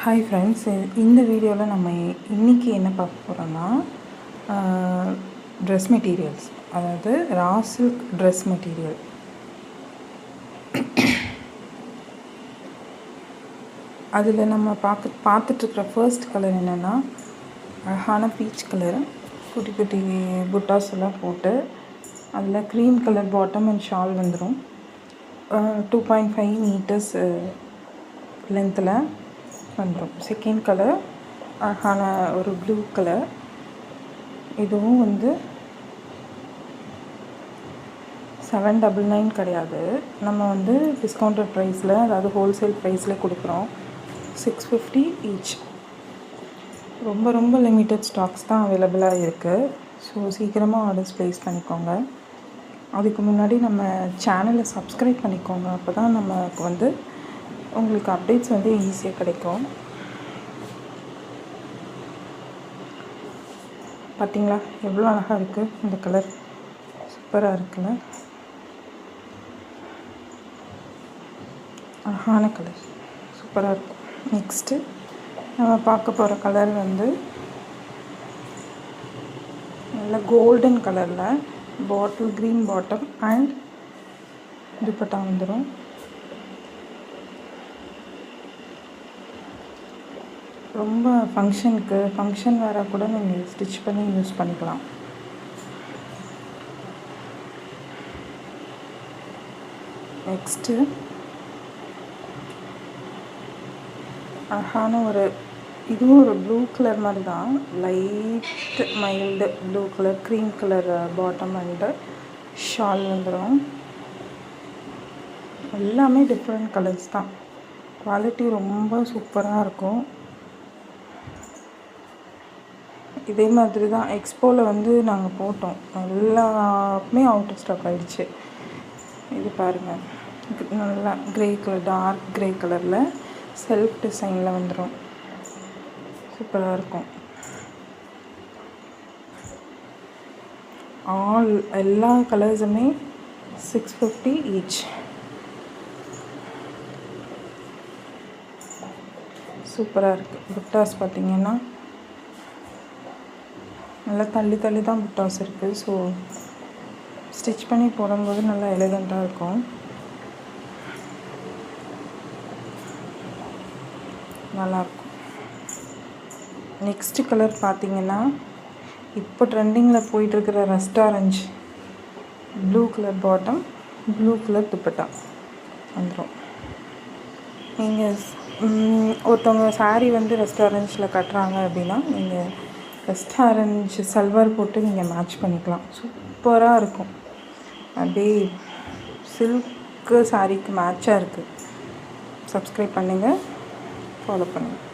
Hi friends, இந்த வீடியோவில் நம்ம இன்றைக்கி என்ன பார்க்க போகிறோன்னா ட்ரெஸ் மெட்டீரியல்ஸ், அதாவது ரா சில்க் ட்ரெஸ் மெட்டீரியல். அதில் நம்ம பார்த்துட்ருக்குற ஃபர்ஸ்ட் கலர் என்னென்னா அழகான பீச் கலர். குட்டி குட்டி புட்டாஸ் எல்லாம் போட்டு அதில் cream colour bottom and shawl வந்துடும். 2.5 மீட்டர்ஸ் லென்த்தில் வந்துடும். செகண்ட் கலர் அழகான ஒரு ப்ளூ கலர். இதுவும் வந்து 799 கிடையாது, நம்ம வந்து டிஸ்கவுண்டட் ப்ரைஸில், அதாவது ஹோல்சேல் ப்ரைஸில் கொடுக்குறோம். 650 ஈச். ரொம்ப லிமிட்டட் ஸ்டாக்ஸ் தான் அவைலபிளாக இருக்குது. ஸோ சீக்கிரமாக ஆர்டர்ஸ் ப்ளேஸ் பண்ணிக்கோங்க. அதுக்கு முன்னாடி நம்ம சேனலை சப்ஸ்கிரைப் பண்ணிக்கோங்க. அப்போ தான் நமக்கு வந்து உங்களுக்கு அப்டேட்ஸ் வந்து ஈஸியாக கிடைக்கும். பார்த்தீங்களா எவ்வளோ அழகாக இருக்குது இந்த கலர், சூப்பராக இருக்குல்ல, அழகான கலர், சூப்பராக இருக்கும். நெக்ஸ்ட்டு நம்ம பார்க்க போகிற கலர் வந்து நல்ல கோல்டன் கலரில் bottle green bottom and dupatta வந்துடும். ரொம்ப ஃபங்க்ஷன் வேறு கூட நீங்கள் ஸ்டிச் பண்ணி யூஸ் பண்ணிக்கலாம். நெக்ஸ்ட்டு அழகான இதுவும் ஒரு ப்ளூ கலர் மாதிரி தான், light mild blue colour, cream colour bottom and shawl வந்துடும். எல்லாமே டிஃப்ரெண்ட் கலர்ஸ் தான். குவாலிட்டி ரொம்ப சூப்பராக இருக்கும். இதே மாதிரி தான் எக்ஸ்போவில் வந்து நாங்கள் போட்டோம், எல்லாமே அவுட் ஆஃப் ஸ்டாக் ஆகிடுச்சு. இது பாருங்கள், நல்லா க்ரே கலர், டார்க் க்ரே கலரில் செல்ஃப் டிசைனில் வந்துடும். சூப்பராக இருக்கும். எல்லா கலர்ஸுமே 650 ஈச். சூப்பராக இருக்குது. புட்டாஸ் பார்த்திங்கன்னா நல்லா தள்ளி தான் புட்டாஸ் இருக்குது. ஸோ ஸ்டிச் பண்ணி போடும்போது நல்லா எலிகண்ட்டாக இருக்கும், நல்லாயிருக்கும். நெக்ஸ்ட்டு கலர் பார்த்திங்கன்னா இப்போ ட்ரெண்டிங்கில் போயிட்டுருக்கிற rust orange, blue colour bottom, blue colour dupatta வந்துடும். நீங்கள் ஒருத்தவங்க சாரீ வந்து ரஸ்ட் ஆரஞ்சில் கட்டுறாங்க அப்படின்னா நீங்கள் ரஸ்ட் ஆரஞ்சு சல்வார் போட்டு நீங்கள் மேட்ச் பண்ணிக்கலாம். சூப்பராக இருக்கும். அப்படியே சில்க்கு சாரீக்கு மேட்சாக இருக்குது. சப்ஸ்கிரைப் பண்ணுங்கள், ஃபாலோ பண்ணுங்கள்.